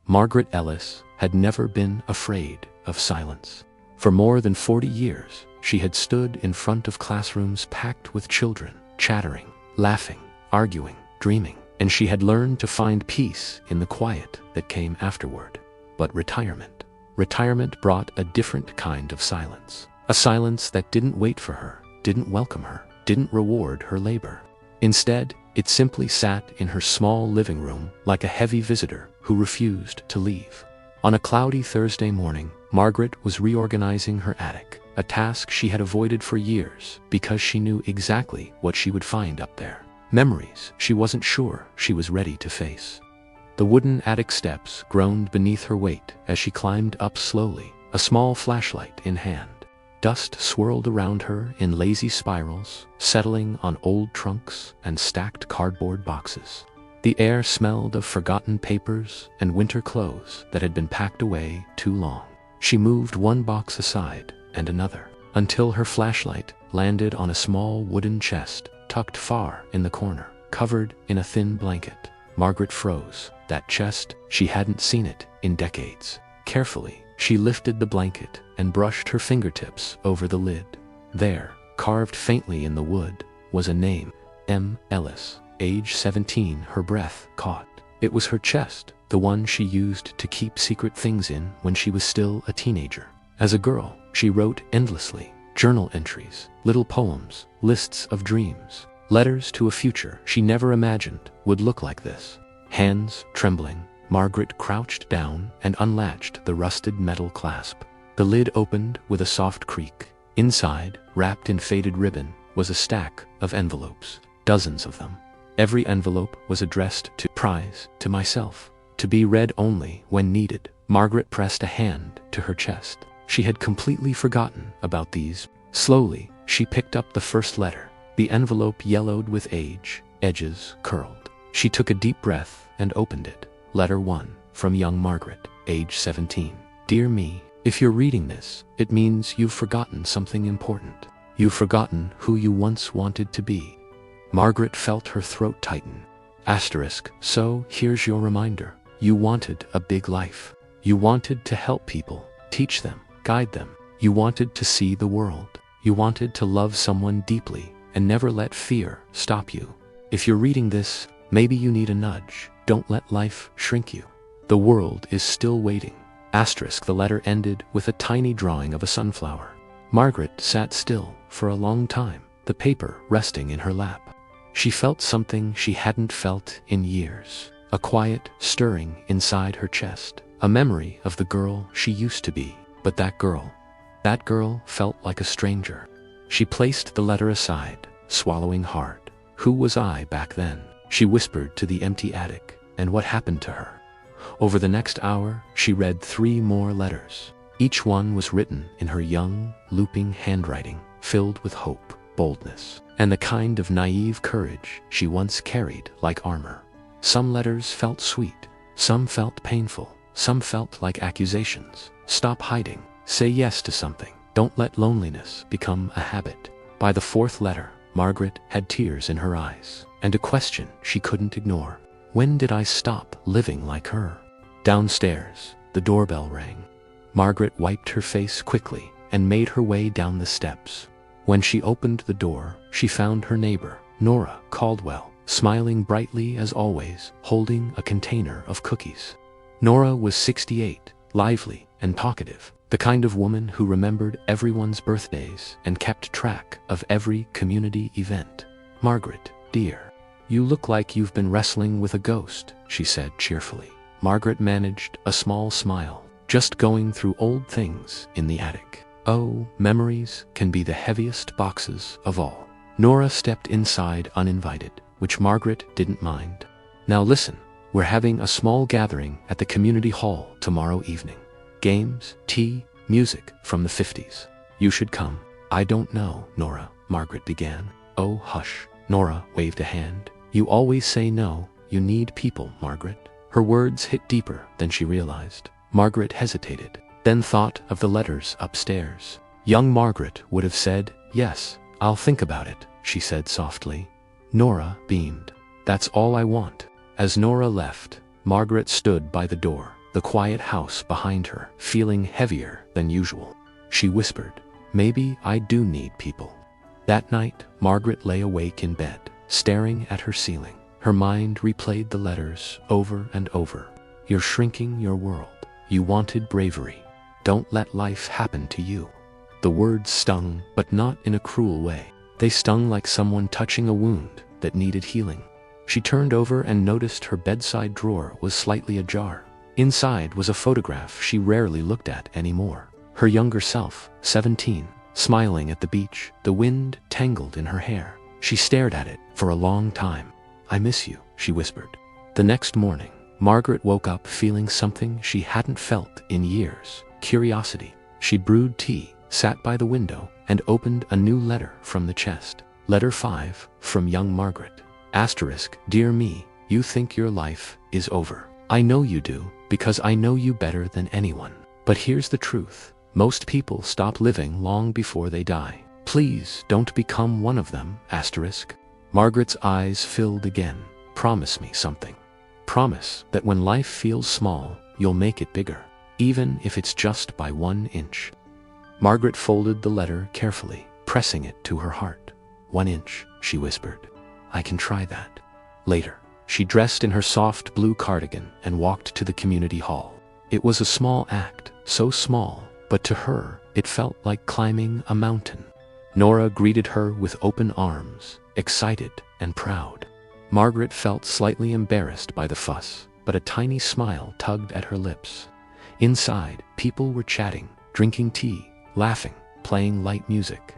Margaret Ellis had never been afraid of silence. For more than 40 years, she had stood in front of classrooms packed with children, chattering, laughing, arguing, dreaming, and she had learned to find peace in the quiet that came afterward. But retirement brought a different kind of silence. A silence that didn't wait for her, didn't welcome her, didn't reward her labor. Instead, it simply sat in her small living room like a heavy visitor who refused to leave. On a cloudy Thursday morning, Margaret was reorganizing her attic, a task she had avoided for years because she knew exactly what she would find up there. Memories she wasn't sure she was ready to face. The wooden attic steps groaned beneath her weight as she climbed up slowly, a small flashlight in hand. Dust swirled around her in lazy spirals, settling on old trunks and stacked cardboard boxes. The air smelled of forgotten papers and winter clothes that had been packed away too long. She moved one box aside and another, until her flashlight landed on a small wooden chest tucked far in the corner, covered in a thin blanket. Margaret froze. That chest, she hadn't seen it in decades. Carefully, she lifted the blanket and brushed her fingertips over the lid. There, carved faintly in the wood, was a name: M. Ellis, age 17. Her breath caught. It was her chest, the one she used to keep secret things in when she was still a teenager. As a girl, she wrote endlessly: journal entries, little poems, lists of dreams, letters to a future she never imagined would look like this. Hands trembling, Margaret crouched down and unlatched the rusted metal clasp. The lid opened with a soft creak. Inside, wrapped in faded ribbon, was a stack of envelopes, dozens of them. Every envelope was addressed to prize, to myself, to be read only when needed. Margaret pressed a hand to her chest. She had completely forgotten about these. Slowly, she picked up the first letter. The envelope yellowed with age, edges curled. She took a deep breath and opened it. Letter 1, from young Margaret, age 17. Dear me, if you're reading this, it means you've forgotten something important. You've forgotten who you once wanted to be. Margaret felt her throat tighten. Asterisk, so here's your reminder. You wanted a big life. You wanted to help people, teach them, guide them. You wanted to see the world. You wanted to love someone deeply and never let fear stop you. If you're reading this, maybe you need a nudge. Don't let life shrink you. The world is still waiting. Asterisk, the letter ended with a tiny drawing of a sunflower. Margaret sat still for a long time, the paper resting in her lap. She felt something she hadn't felt in years, a quiet stirring inside her chest, a memory of the girl she used to be. But that girl felt like a stranger. She placed the letter aside, swallowing hard. Who was I back then? She whispered to the empty attic. And what happened to her? Over the next hour, she read 3 more letters. Each one was written in her young, looping handwriting, filled with hope, boldness, and the kind of naive courage she once carried like armor. Some letters felt sweet, some felt painful, some felt like accusations. Stop hiding. Say yes to something. Don't let loneliness become a habit. By the 4th letter, Margaret had tears in her eyes, and a question she couldn't ignore. When did I stop living like her? Downstairs, the doorbell rang. Margaret wiped her face quickly and made her way down the steps. When she opened the door, she found her neighbor, Nora Caldwell, smiling brightly as always, holding a container of cookies. Nora was 68, lively and talkative, the kind of woman who remembered everyone's birthdays and kept track of every community event. Margaret, dear, you look like you've been wrestling with a ghost, she said cheerfully. Margaret managed a small smile. Just going through old things in the attic. Oh, memories can be the heaviest boxes of all. Nora stepped inside uninvited, which Margaret didn't mind. Now listen, we're having a small gathering at the community hall tomorrow evening. Games, tea, music from the 50s. You should come. I don't know, Nora, Margaret began. Oh, hush. Nora waved a hand. You always say no. You need people, Margaret. Her words hit deeper than she realized. Margaret hesitated, then thought of the letters upstairs. Young Margaret would have said, yes, I'll think about it, she said softly. Nora beamed. That's all I want. As Nora left, Margaret stood by the door, the quiet house behind her, feeling heavier than usual. She whispered, "Maybe I do need people." That night, Margaret lay awake in bed, staring at her ceiling. Her mind replayed the letters over and over. "You're shrinking your world. You wanted bravery. Don't let life happen to you." The words stung, but not in a cruel way. They stung like someone touching a wound that needed healing. She turned over and noticed her bedside drawer was slightly ajar. Inside was a photograph she rarely looked at anymore. Her younger self, 17, smiling at the beach, the wind tangled in her hair. She stared at it for a long time. "I miss you," she whispered. The next morning, Margaret woke up feeling something she hadn't felt in years: curiosity. She brewed tea, sat by the window, and opened a new letter from the chest. Letter 5, from young Margaret. Asterisk, "Dear me, you think your life is over. I know you do, because I know you better than anyone. But here's the truth. Most people stop living long before they die. Please don't become one of them." Asterisk. Margaret's eyes filled again. "Promise me something. Promise that when life feels small, you'll make it bigger, even if it's just by 1 inch." Margaret folded the letter carefully, pressing it to her heart. "1 inch," she whispered. "I can try that." Later, she dressed in her soft blue cardigan and walked to the community hall. It was a small act, so small, but to her, it felt like climbing a mountain. Nora greeted her with open arms, excited and proud. Margaret felt slightly embarrassed by the fuss, but a tiny smile tugged at her lips. Inside, people were chatting, drinking tea, laughing, playing light music.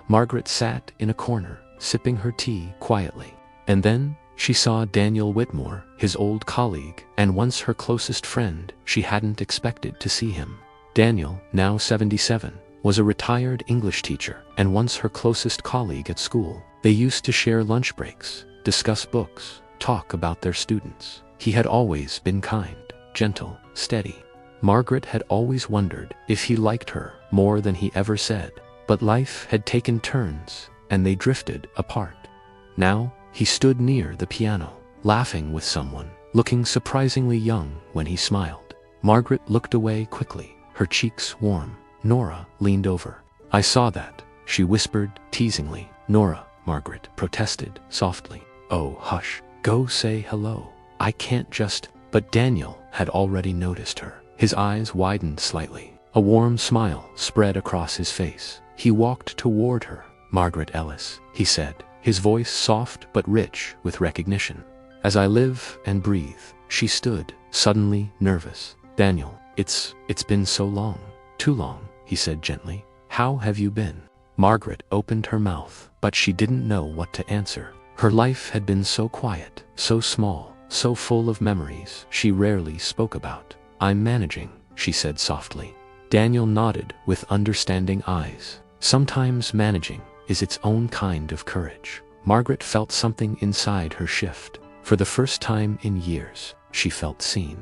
Margaret sat in a corner, sipping her tea quietly. And then, she saw Daniel Whitmore, his old colleague, and once her closest friend. She hadn't expected to see him. Daniel, now 77, was a retired English teacher, and once her closest colleague at school. They used to share lunch breaks, discuss books, talk about their students. He had always been kind, gentle, steady. Margaret had always wondered if he liked her more than he ever said. But life had taken turns, and they drifted apart. Now, he stood near the piano, laughing with someone, looking surprisingly young when he smiled. Margaret looked away quickly, her cheeks warm. Nora leaned over. "I saw that," she whispered teasingly. "Nora," Margaret protested softly. "Oh, hush. Go say hello. I can't just..." But Daniel had already noticed her. His eyes widened slightly. A warm smile spread across his face. He walked toward her. "Margaret Ellis," he said, his voice soft but rich with recognition. "As I live and breathe." She stood, suddenly nervous. "Daniel, it's been so long." "Too long," he said gently. "How have you been?" Margaret opened her mouth, but she didn't know what to answer. Her life had been so quiet, so small, so full of memories she rarely spoke about. "I'm managing," she said softly. Daniel nodded with understanding eyes. Sometimes managing is its own kind of courage. Margaret felt something inside her shift. For the first time in years, she felt seen.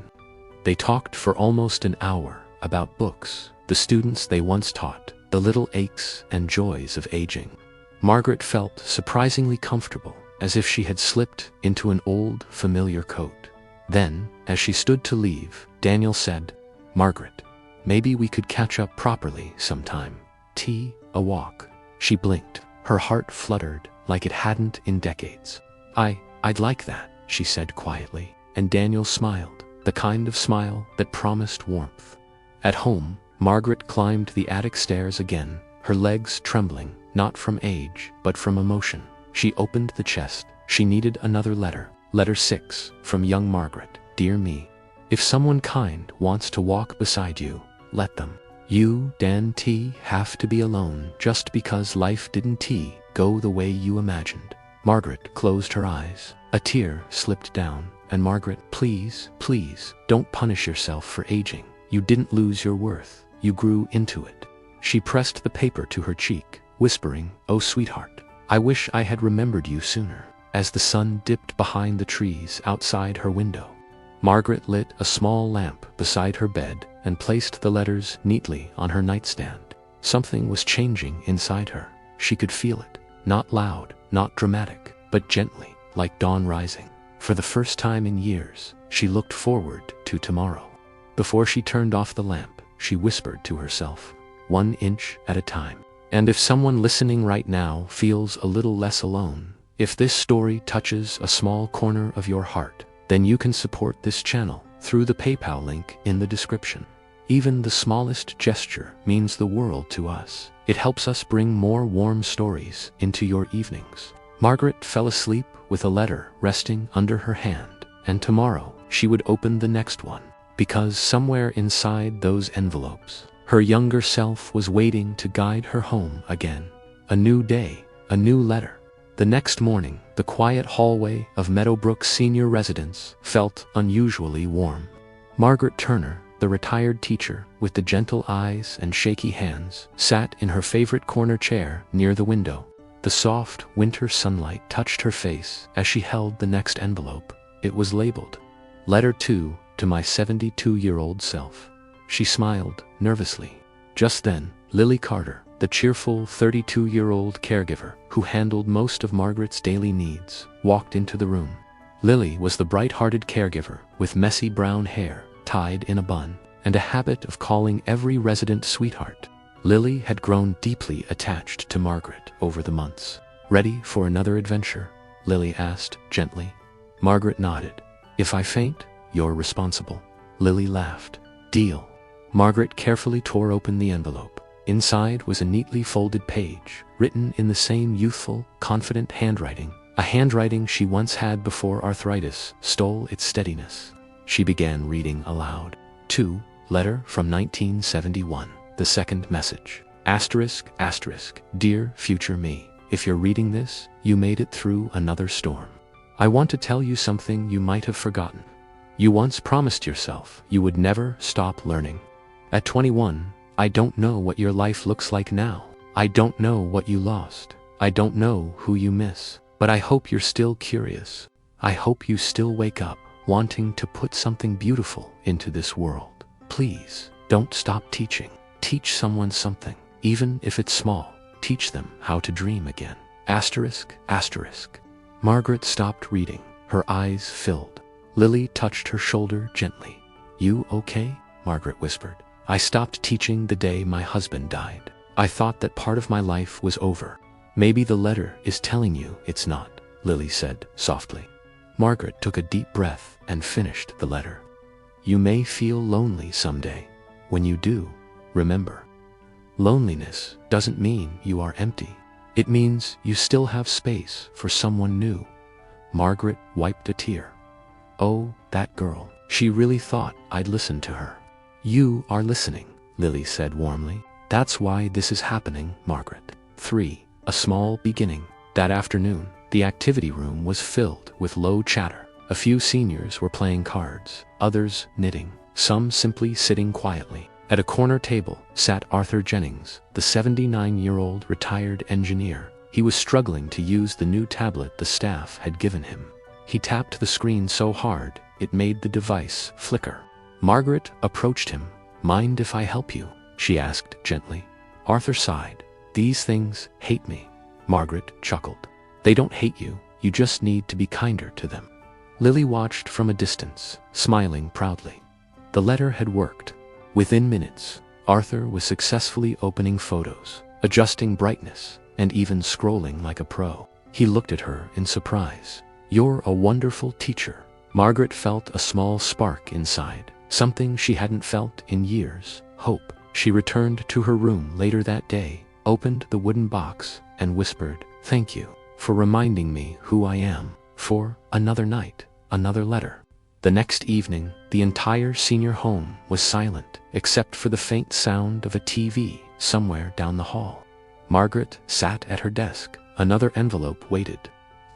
They talked for almost an hour about books, the students they once taught, the little aches and joys of aging. Margaret felt surprisingly comfortable, as if she had slipped into an old, familiar coat. Then, as she stood to leave, Daniel said, "Margaret, maybe we could catch up properly sometime. Tea, a walk." She blinked. Her heart fluttered like it hadn't in decades. I'd like that," she said quietly, and Daniel smiled, the kind of smile that promised warmth. At home, Margaret climbed the attic stairs again, her legs trembling, not from age, but from emotion. She opened the chest. She needed another letter. Letter 6, from young Margaret. "Dear me. If someone kind wants to walk beside you, let them. You, Dan T, have to be alone just because life didn't go the way you imagined." Margaret closed her eyes. A tear slipped down, and Margaret, please, don't punish yourself for aging. You didn't lose your worth. You grew into it. She pressed the paper to her cheek, whispering, "Oh, sweetheart, I wish I had remembered you sooner." As the sun dipped behind the trees outside her window, Margaret lit a small lamp beside her bed and placed the letters neatly on her nightstand. Something was changing inside her. She could feel it. Not loud, not dramatic, but gently, like dawn rising. For the first time in years, she looked forward to tomorrow. Before she turned off the lamp, she whispered to herself, 1 inch at a time. And if someone listening right now feels a little less alone, if this story touches a small corner of your heart, then you can support this channel through the PayPal link in the description. Even the smallest gesture means the world to us. It helps us bring more warm stories into your evenings. Margaret fell asleep with a letter resting under her hand, and tomorrow she would open the next one, because somewhere inside those envelopes, her younger self was waiting to guide her home again. A new day, a new letter. The next morning, the quiet hallway of Meadowbrook Senior Residence felt unusually warm. Margaret Turner, the retired teacher with the gentle eyes and shaky hands, sat in her favorite corner chair near the window. The soft winter sunlight touched her face as she held the next envelope. It was labeled, "Letter 2 to my 72-year-old self." She smiled nervously. Just then, Lily Carter, the cheerful 32-year-old caregiver who handled most of Margaret's daily needs, walked into the room. Lily was the bright-hearted caregiver with messy brown hair tied in a bun and a habit of calling every resident sweetheart. Lily had grown deeply attached to Margaret over the months. "Ready for another adventure?" Lily asked gently. Margaret nodded. "If I faint, you're responsible." Lily laughed. "Deal." Margaret carefully tore open the envelope. Inside was a neatly folded page, written in the same youthful, confident handwriting, a handwriting she once had before arthritis stole its steadiness. She began reading aloud. "2, letter from 1971. The second message. Asterisk, asterisk, dear future me. If you're reading this, you made it through another storm. I want to tell you something you might have forgotten. You once promised yourself you would never stop learning. At 21, I don't know what your life looks like now. I don't know what you lost. I don't know who you miss. But I hope you're still curious. I hope you still wake up wanting to put something beautiful into this world. Please, don't stop teaching. Teach someone something, even if it's small. Teach them how to dream again. Asterisk, asterisk." Margaret stopped reading. Her eyes filled. Lily touched her shoulder gently. "You okay?" Margaret whispered. "I stopped teaching the day my husband died. I thought that part of my life was over. Maybe the letter is telling you it's not," Lily said softly. Margaret took a deep breath and finished the letter. "You may feel lonely someday. When you do, remember, loneliness doesn't mean you are empty. It means you still have space for someone new." Margaret wiped a tear. "Oh, that girl. She really thought I'd listen to her." "You are listening," Lily said warmly. "That's why this is happening, Margaret." 3. A small beginning. That afternoon, the activity room was filled with low chatter. A few seniors were playing cards, others knitting, some simply sitting quietly. At a corner table sat Arthur Jennings, the 79-year-old retired engineer. He was struggling to use the new tablet the staff had given him. He tapped the screen so hard, it made the device flicker. Margaret approached him. "Mind if I help you?" she asked gently. Arthur sighed. "These things hate me." Margaret chuckled. "They don't hate you, you just need to be kinder to them." Lily watched from a distance, smiling proudly. The letter had worked. Within minutes, Arthur was successfully opening photos, adjusting brightness, and even scrolling like a pro. He looked at her in surprise. "You're a wonderful teacher." Margaret felt a small spark inside, something she hadn't felt in years, hope. She returned to her room later that day, opened the wooden box, and whispered, "Thank you for reminding me who I am, for another night, another letter." The next evening, the entire senior home was silent, except for the faint sound of a TV somewhere down the hall. Margaret sat at her desk. Another envelope waited.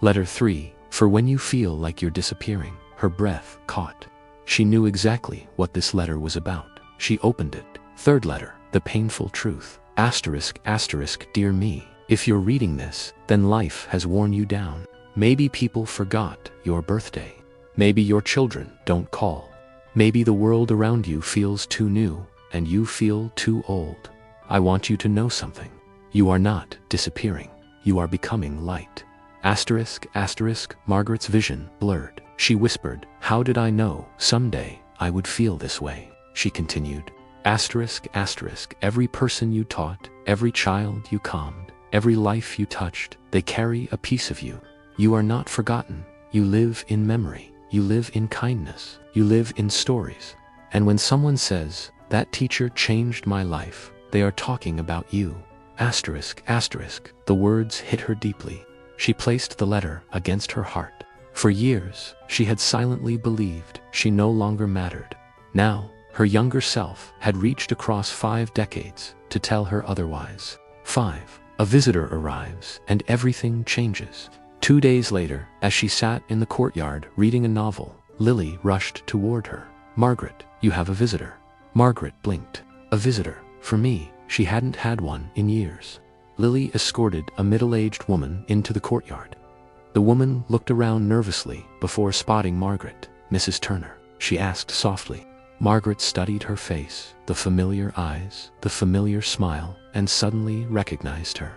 Letter 3, for when you feel like you're disappearing. Her breath caught. She knew exactly what this letter was about. She opened it. Third letter, the painful truth. Asterisk, asterisk, dear me. If you're reading this, then life has worn you down. Maybe people forgot your birthday. Maybe your children don't call. Maybe the world around you feels too new, and you feel too old. I want you to know something. You are not disappearing. You are becoming light. Asterisk, asterisk, Margaret's vision blurred. She whispered, "How did I know someday I would feel this way?" she continued. Asterisk, asterisk, every person you taught, every child you calmed, every life you touched, they carry a piece of you. You are not forgotten. You live in memory. You live in kindness. You live in stories. And when someone says, that teacher changed my life, they are talking about you. Asterisk, asterisk, the words hit her deeply. She placed the letter against her heart. For years, she had silently believed she no longer mattered. Now, her younger self had reached across 5 decades to tell her otherwise. 5. A visitor arrives, and everything changes. 2 days later, as she sat in the courtyard reading a novel, Lily rushed toward her. Margaret, you have a visitor. Margaret blinked. A visitor? For me, she hadn't had one in years. Lily escorted a middle-aged woman into the courtyard. The woman looked around nervously before spotting Margaret. Mrs. Turner, she asked softly. Margaret studied her face, the familiar eyes, the familiar smile, and suddenly recognized her.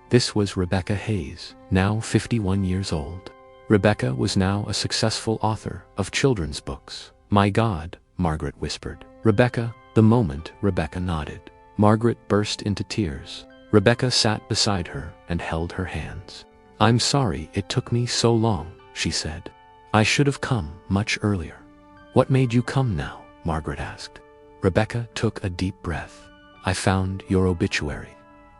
This was Rebecca Hayes, now 51 years old. Rebecca was now a successful author of children's books. My God, Margaret whispered. Rebecca, the moment Rebecca nodded. Margaret burst into tears. Rebecca sat beside her and held her hands. I'm sorry it took me so long, she said. I should have come much earlier. What made you come now? Margaret asked. Rebecca took a deep breath. I found your obituary.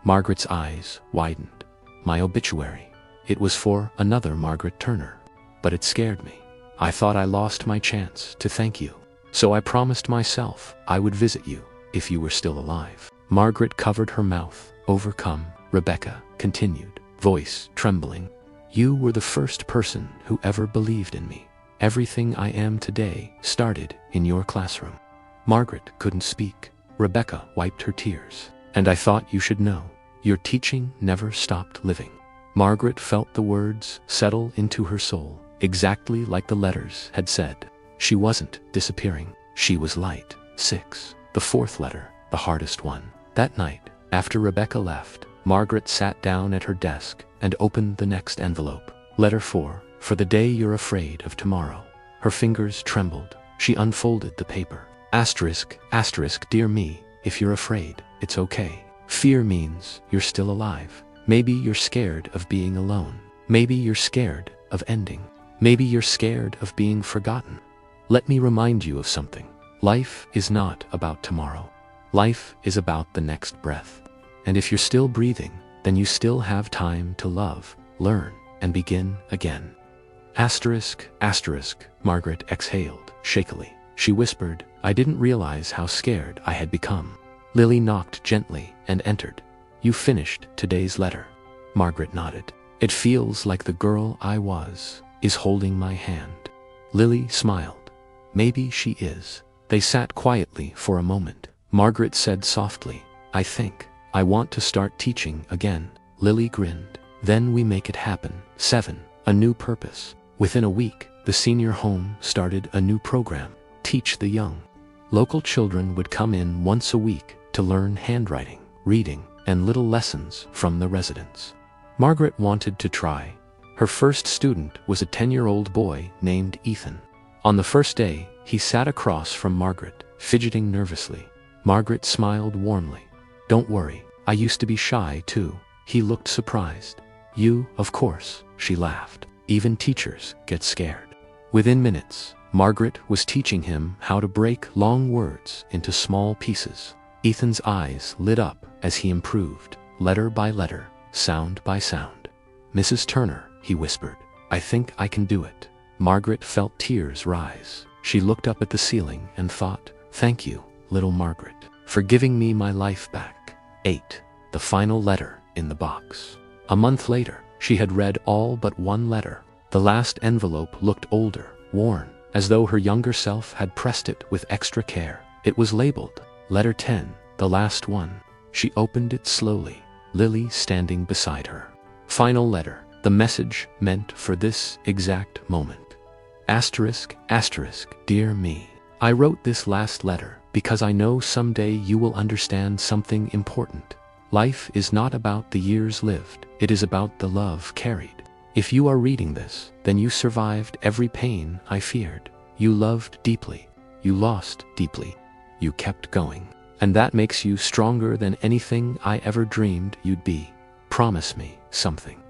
Margaret's eyes widened. My obituary. It was for another Margaret Turner. But it scared me. I thought I lost my chance to thank you. So I promised myself I would visit you if you were still alive. Margaret covered her mouth, overcome. Rebecca continued, voice trembling. You were the first person who ever believed in me. Everything I am today started in your classroom. Margaret couldn't speak. Rebecca wiped her tears. And I thought you should know, your teaching never stopped living. Margaret felt the words settle into her soul, exactly like the letters had said. She wasn't disappearing. She was light. 6. The 4th letter, the hardest one. That night, after Rebecca left, Margaret sat down at her desk and opened the next envelope. Letter 4, for the day you're afraid of tomorrow. Her fingers trembled. She unfolded the paper. Asterisk, asterisk, dear me, if you're afraid, it's okay. Fear means you're still alive. Maybe you're scared of being alone. Maybe you're scared of ending. Maybe you're scared of being forgotten. Let me remind you of something. Life is not about tomorrow. Life is about the next breath. And if you're still breathing, then you still have time to love, learn, and begin again. Asterisk, asterisk, Margaret exhaled, shakily. She whispered, I didn't realize how scared I had become. Lily knocked gently and entered. You finished today's letter. Margaret nodded. It feels like the girl I was is holding my hand. Lily smiled. Maybe she is. They sat quietly for a moment. Margaret said softly, I want to start teaching again. Lily grinned. Then we make it happen. 7. A new purpose. Within a week, the senior home started a new program, Teach the Young. Local children would come in once a week to learn handwriting, reading, and little lessons from the residents. Margaret wanted to try. Her first student was a 10-year-old boy named Ethan. On the first day, he sat across from Margaret, fidgeting nervously. Margaret smiled warmly. Don't worry, I used to be shy too. He looked surprised. You, of course, she laughed. Even teachers get scared. Within minutes, Margaret was teaching him how to break long words into small pieces. Ethan's eyes lit up as he improved, letter by letter, sound by sound. Mrs. Turner, he whispered, I think I can do it. Margaret felt tears rise. She looked up at the ceiling and thought, thank you, little Margaret, for giving me my life back. 8. The final letter in the box. A month later, she had read all but one letter. The last envelope looked older, worn, as though her younger self had pressed it with extra care. It was labeled, Letter 10, the last one. She opened it slowly, Lily standing beside her. Final letter, the message meant for this exact moment. Asterisk, asterisk, dear me. I wrote this last letter because I know someday you will understand something important. Life is not about the years lived, it is about the love carried. If you are reading this, then you survived every pain I feared. You loved deeply. You lost deeply. you kept going. And that makes you stronger than anything I ever dreamed you'd be. Promise me something.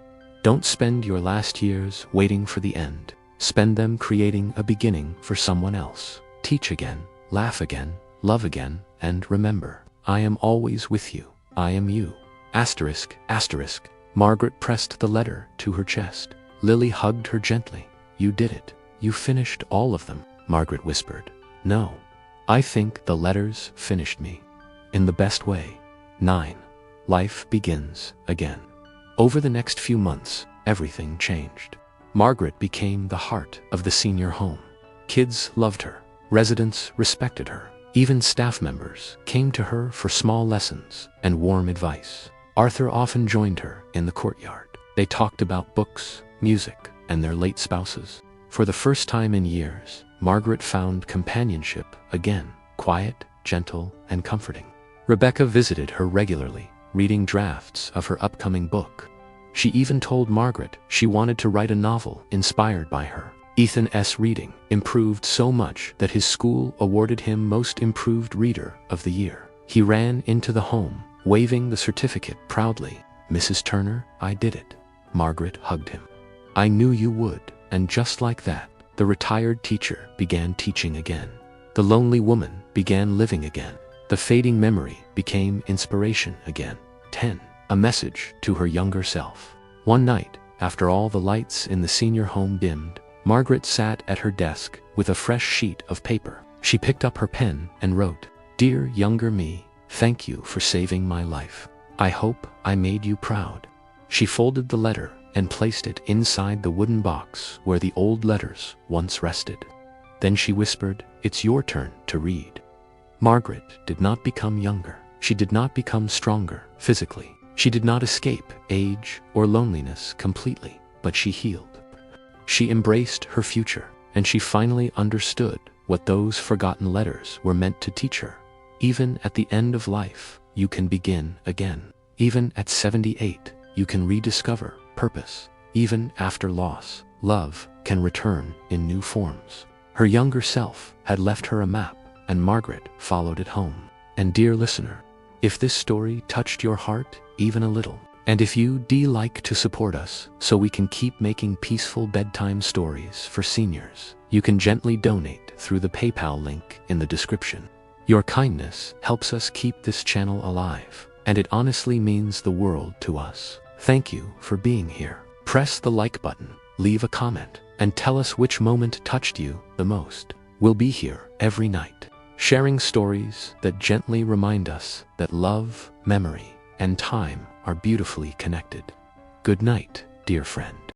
Don't spend your last years waiting for the end. Spend them creating a beginning for someone else. Teach again, laugh again, love again, and remember, I am always with you. I am you. Asterisk, asterisk. Margaret pressed the letter to her chest. Lily hugged her gently. You did it. You finished all of them, Margaret whispered. No. I think the letters finished me. In the best way. 9. Life begins again. Over the next few months, everything changed. Margaret became the heart of the senior home. Kids loved her. Residents respected her. Even staff members came to her for small lessons and warm advice. Arthur often joined her in the courtyard. They talked about books, music, and their late spouses. For the first time in years, Margaret found companionship again, quiet, gentle, and comforting. Rebecca visited her regularly, reading drafts of her upcoming book. She even told Margaret she wanted to write a novel inspired by her. Ethan's reading improved so much that his school awarded him Most Improved Reader of the Year. He ran into the home, waving the certificate proudly. Mrs. Turner, I did it. Margaret hugged him. I knew you would, and just like that, the retired teacher began teaching again. The lonely woman began living again. The fading memory became inspiration again. 10. A message to her younger self. One night, after all the lights in the senior home dimmed, Margaret sat at her desk with a fresh sheet of paper. She picked up her pen and wrote, Dear younger me, thank you for saving my life. I hope I made you proud. She folded the letter and placed it inside the wooden box where the old letters once rested. Then she whispered, It's your turn to read. Margaret did not become younger. She did not become stronger physically. She did not escape age or loneliness completely, but she healed. She embraced her future, and she finally understood what those forgotten letters were meant to teach her. Even at the end of life, you can begin again. Even at 78, you can rediscover purpose. Even after loss, love can return in new forms. Her younger self had left her a map, and Margaret followed it home. And dear listener, if this story touched your heart even a little, and if you'd like to support us so we can keep making peaceful bedtime stories for seniors, you can gently donate through the PayPal link in the description. Your kindness helps us keep this channel alive, and it honestly means the world to us. Thank you for being here. Press the like button, leave a comment, and tell us which moment touched you the most. We'll be here every night, sharing stories that gently remind us that love, memory, and time are beautifully connected. Good night, dear friend.